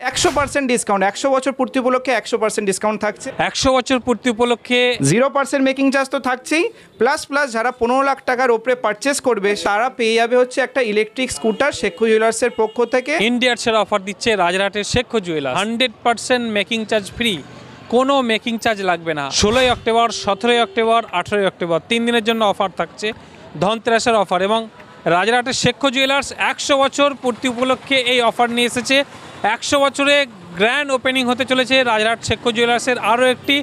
100% discount 100 বছর পূর্তি উপলক্ষে 100% ডিসকাউন্ট থাকছে। 100 বছর পূর্তি উপলক্ষে 0% মেকিং চার্জ তো থাকছেই, প্লাস যারা 15 লাখ টাকার ওপরে পারচেস করবে তারা পেয়ে যাবে হচ্ছে একটা ইলেকট্রিক স্কুটার শেখো জুয়েলার্সের পক্ষ থেকে। ইন্ডিয়ার সেরা অফার দিচ্ছে রাজরাটের শেখো জুয়েলার্স। 100% মেকিং চার্জ ফ্রি, কোনো মেকিং চার্জ লাগবে না। 16 অক্টোবর, 17 অক্টোবর, 18 অক্টোবর 3 দিনের জন্য অফার থাকছে, ধনতেরাসের অফার। এবং রাজরাটের শেখো জুয়েলার্স 100 বছর পূর্তি উপলক্ষে এই অফার নিয়ে এসেছে। 100 বছরে গ্র্যান্ড ওপেনিং হতে চলেছে রাজরাট শেখো জুয়েলার্সের আরও একটি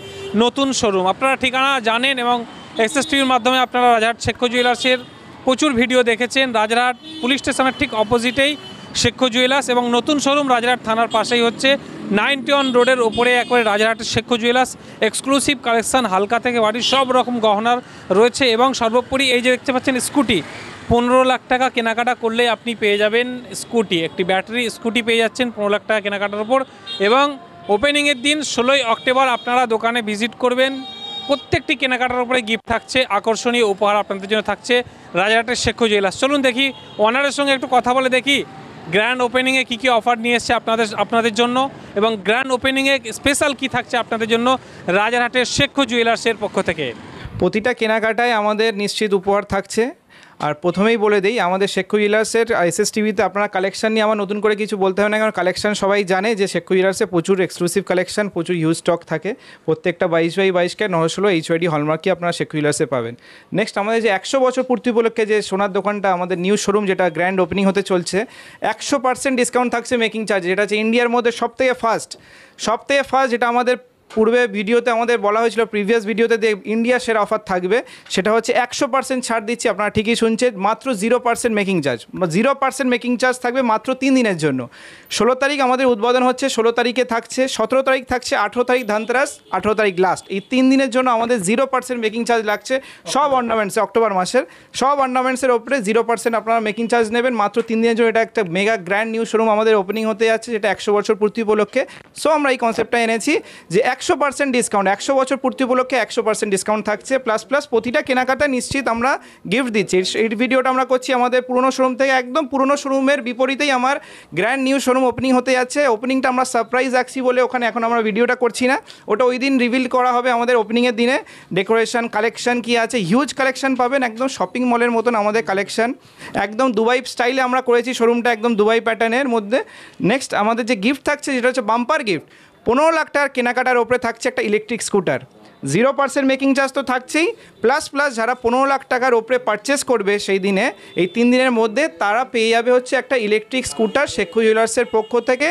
নতুন শোরুম। আপনারা ঠিকানা জানেন এবং এক্সএস টিভির মাধ্যমে আপনারা রাজরাট শেখো জুয়েলার্সের প্রচুর ভিডিও দেখেছেন। রাজরাট পুলিশ স্টেশনের ঠিক অপোজিটেই শেখো জুয়েলার্স এবং নতুন শোরুম রাজরাট থানার পাশেই হচ্ছে 91 রোডের ওপরে একবারে রাজরাটের শেখো জুয়েলার্স। এক্সক্লুসিভ কালেকশান, হালকা থেকে বাড়ির সব রকম গহনার রয়েছে। এবং সর্বোপরি এই যে দেখতে পাচ্ছেন স্কুটি, 15 লাখ টাকা কেনাকাটা করলে আপনি পেয়ে যাবেন স্কুটি, একটি ব্যাটারি স্কুটি পেয়ে যাচ্ছেন 15 লাখ টাকা কেনাকাটার উপর। এবং ওপেনিংয়ের দিন 16 অক্টোবর আপনারা দোকানে ভিজিট করবেন। প্রত্যেকটি কেনাকাটার উপরে গিফট থাকছে, আকর্ষণীয় উপহার আপনাদের জন্য থাকছে রাজরাটের শেখো জুয়েলার্স। চলুন দেখি ওনারের সঙ্গে একটু কথা বলে দেখি গ্র্যান্ড ওপেনিংয়ে কী কী অফার নিয়ে এসছে আপনাদের জন্য এবং গ্র্যান্ড ওপেনিংয়ে স্পেশাল কী থাকছে আপনাদের জন্য রাজারহাটের শেখো জুয়েলার্সের পক্ষ থেকে। প্রতিটা কেনাকাটায় আমাদের নিশ্চিত উপহার থাকছে। আর প্রথমেই বলে দিই, আমাদের শেখো জুয়েলার্সের এসএস টিভিতে আপনারা কালেকশন নিয়ে আমার নতুন করে কিছু বলতে হবে না, কারণ কালেকশন সবাই জানে যে শেখো জুয়েলার্সে প্রচুর এক্সক্লুসিভ কালেকশন, প্রচুর হিউজ স্টক থাকে। প্রত্যেকটা 22x22 916 HYD হলমার্কই আপনারা শেখো জুয়েলার্সে পাবেন। নেক্সট আমাদের যে 100 বছর পূর্তি উপলক্ষে যে সোনার দোকানটা, আমাদের নিউ শোরুম যেটা গ্র্যান্ড ওপেনিং হতে চলছে, 100% ডিসকাউন্ট থাকছে মেকিং চার্জ, যেটা হচ্ছে ইন্ডিয়ার মধ্যে সবথেকে ফার্স্ট, যেটা আমাদের পূর্বে ভিডিওতে আমাদের বলা হয়েছিল, প্রিভিয়াস ভিডিওতে যে ইন্ডিয়া সেরা অফার থাকবে, সেটা হচ্ছে 100% ছাড় দিচ্ছি। আপনারা ঠিকই শুনছেন, মাত্র 0% মেকিং চার্জ, 0% মেকিং চার্জ থাকবে মাত্র 3 দিনের জন্য। 16 তারিখ আমাদের উদ্বোধন হচ্ছে, 16 তারিখে থাকছে, 17 তারিখ থাকছে, 18 তারিখ ধনতেরাস, 18 তারিখ লাস্ট। এই 3 দিনের জন্য আমাদের 0% মেকিং চার্জ লাগছে সব অর্নামেন্টসে। অক্টোবর মাসের সব অর্নামেন্টসের ওপরে 0% আপনারা মেকিং চার্জ নেবেন মাত্র 3 দিনের জন্য। এটা একটা মেগা গ্র্যান্ড নিউ শোরুম আমাদের ওপেনিং হতে যাচ্ছে, যেটা 100 বছর পূর্তি উপলক্ষে। সো আমরা এই কনসেপ্টটা এনেছি যে 100% ডিসকাউন্ট, 100 বছর পূর্তি উপলক্ষে 100% ডিসকাউন্ট থাকছে, প্লাস প্রতিটা কেনাকাটা নিশ্চিত আমরা গিফট দিচ্ছি। এই ভিডিওটা আমরা করছি আমাদের পুরনো শোরুম থেকে, একদম পুরনো শোরুমের বিপরীতেই আমার গ্র্যান্ড নিউ শোরুম ওপেনিং হতে যাচ্ছে। ওপেনিংটা আমরা সারপ্রাইজ রাখছি বলে ওখানে এখন আমরা ভিডিওটা করছি না, ওটা ওই দিন রিভিল করা হবে আমাদের ওপেনিংয়ের দিনে। ডেকোরেশন কালেকশন কি আছে, হিউজ কালেকশন পাবেন, একদম শপিং মলের মতন আমাদের কালেকশন, একদম দুবাই স্টাইলে আমরা করেছি শোরুমটা, একদম দুবাই প্যাটার্নের মধ্যে। নেক্সট আমাদের যে গিফট থাকছে, যেটা হচ্ছে বাম্পার গিফট, 15 লাখ টাকার কেনাকাটার ওপরে থাকছে একটা ইলেকট্রিক স্কুটার। 0% মেকিং চার্জ তো থাকছেই, প্লাস যারা 15 লাখ টাকার ওপরে পারচেস করবে সেই দিনে, এই 3 দিনের মধ্যে তারা পেয়ে যাবে হচ্ছে একটা ইলেকট্রিক স্কুটার শেখো জুয়েলার্সের পক্ষ থেকে।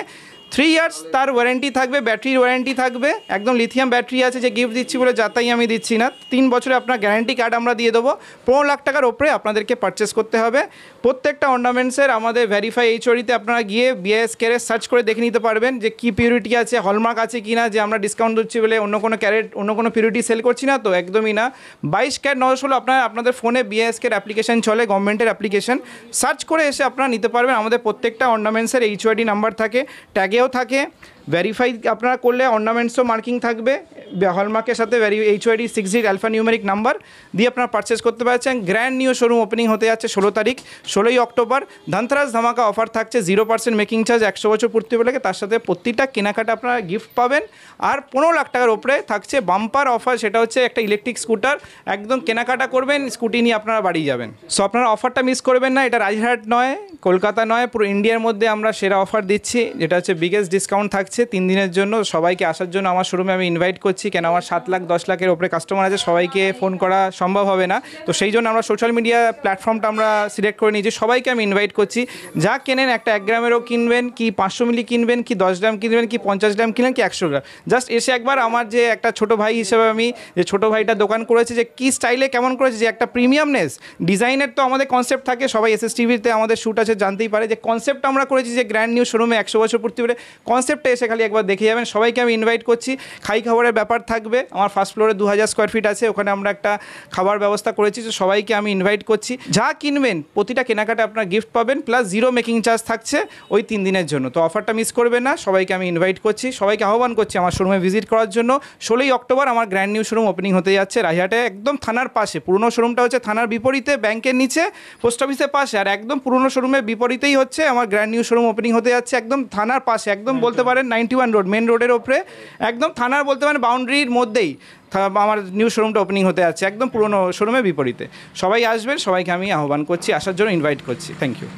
3 ইয়ার্স তার ওয়ারেন্টি থাকবে, ব্যাটারির ওয়ারেন্টি থাকবে, একদম লিথিয়াম ব্যাটারি আছে। যে গিফট দিচ্ছি বলে যাতাই আমি দিচ্ছি না, 3 বছরে আপনার গ্যারান্টি কার্ড আমরা দিয়ে দেবো। 15 লাখ টাকার ওপরে আপনাদেরকে পারচেস করতে হবে। প্রত্যেকটা অর্নামেন্টসের আমাদের ভেরিফাই HODতে আপনারা গিয়ে BIS ক্যারেট সার্চ করে দেখে নিতে পারবেন যে কী পিউরিটি আছে, হলমার্ক আছে কি না, যে আমরা ডিসকাউন্ট দিচ্ছি বলে অন্য কোনো ক্যারেট, অন্য কোনো পিউরিটি সেল করছি না তো, একদমই না। 22 ক্যারেট 916 আপনাদের ফোনে BIS ক্যারেট অ্যাপ্লিকেশন চলে, গভর্নমেন্টের অ্যাপ্লিকেশন, সার্চ করে এসে আপনারা নিতে পারবেন। আমাদের প্রত্যেকটা অর্নামেন্টসের HOD নাম্বার থাকে, ট্যাগেও থাকে। ভেরিফাই আপনারা করলে অর্নামেন্টসও মার্কিং থাকবে, হলমার্কের সাথে HOD 6 digit alpha numeric number দিয়ে আপনারা পারচেস করতে পারছেন। গ্র্যান্ড নিউ শোরুম ওপেনিং হতে যাচ্ছে 16 তারিখ, 16 অক্টোবর। ধনতেরাস ধামাকা অফার থাকছে, 0% মেকিং চার্জ 100 বছর পূর্তি উপলক্ষে, তার সাথে প্রতিটা কেনাকাটা আপনারা গিফট পাবেন। আর 15 লাখ টাকার ওপরে থাকছে বাম্পার অফার, সেটা হচ্ছে একটা ইলেকট্রিক স্কুটার। একদম কেনাকাটা করবেন, স্কুটি নিয়ে আপনারা বাড়ি যাবেন। সো আপনারা অফারটা মিস করবেন না। এটা রাজহাট নয়, কলকাতা নয়, পুরো ইন্ডিয়ার মধ্যে আমরা সেরা অফার দিচ্ছি, যেটা হচ্ছে বিগেস্ট ডিসকাউন্ট থাকছে 3 দিনের জন্য। সবাইকে আসার জন্য আমার শোরুমে আমি ইনভাইট করছি, কেন আমার 7 লাখ 10 লাখের ওপরে কাস্টমার আছে, সবাইকে ফোন করা সম্ভব হবে না। তো সেই জন্য আমরা সোশ্যাল মিডিয়া প্ল্যাটফর্মটা আমরা সিলেক্ট করে নিয়েছি, সবাইকে আমি ইনভাইট করছি। যা কেনেন, একটা 1 গ্রামেরও কিনবেন কি 500 মিলি কিনবেন কি 10 গ্রাম কিনবেন কি 50 গ্রাম কিনবেন কি 100 গ্রাম, জাস্ট এসে একবার আমার যে একটা ছোটো ভাই হিসেবে আমি যে ছোটো ভাইটা দোকান করেছে, যে কী স্টাইলে কেমন করেছে, যে একটা প্রিমিয়ামনেস ডিজাইনের তো আমাদের কনসেপ্ট থাকে, সবাই এসএস টিভিতে আমাদের শ্যুট আছে জানতেই পারে, যে কনসেপ্ট আমরা করেছি যে গ্র্যান্ড নিউ শোরুমে 100 বছর পূর্তি বলে কনসেপ্টটা এসে খালি একবার দেখে যাবেন। সবাইকে আমি ইনভাইট করছি। খাই খাবারের ব্যাপার থাকবে, আমার ফার্স্ট ফ্লোরে 2000 স্কোয়ার ফিট আছে, ওখানে আমরা একটা খাবার ব্যবস্থা করেছি। তো সবাইকে আমি ইনভাইট করছি, যা কিনবেন প্রতিটা কেনাকাটা আপনার গিফট পাবেন, প্লাস 0 মেকিং চার্জ থাকছে ওই 3 দিনের জন্য। তো অফারটা মিস করবেন না, সবাইকে আমি ইনভাইট করছি, সবাইকে আহ্বান করছি আমার শোরুমে ভিজিট করার জন্য। 16 অক্টোবর আমার গ্র্যান্ড নিউ শোরুম ওপেনিং হতে যাচ্ছে রাজহাটে, একদম থানার পাশে। পুরনো শোরুমটা হচ্ছে থানার বিপরীতে, ব্যাংকের নিচে, পোস্ট অফিসের পাশে, আর একদম পুরনো শোরুমের বিপরীতেই হচ্ছে আমার গ্র্যান্ড নিউ শোরুম ওপেনিং হতে যাচ্ছে, একদম থানার পাশে। পাশে একদম বলতে পারেন 91 রোড, মেন রোডের ওপরে, একদম থানার বলতে পারেন বাউন্ডারির মধ্যেই আমার নিউ শোরুমটা ওপেনিং হতে যাচ্ছে, একদম পুরনো শোরুমের বিপরীতে। সবাই আসবেন, সবাইকে আমি আহ্বান করছি, আসার জন্য ইনভাইট করছি। Thank you.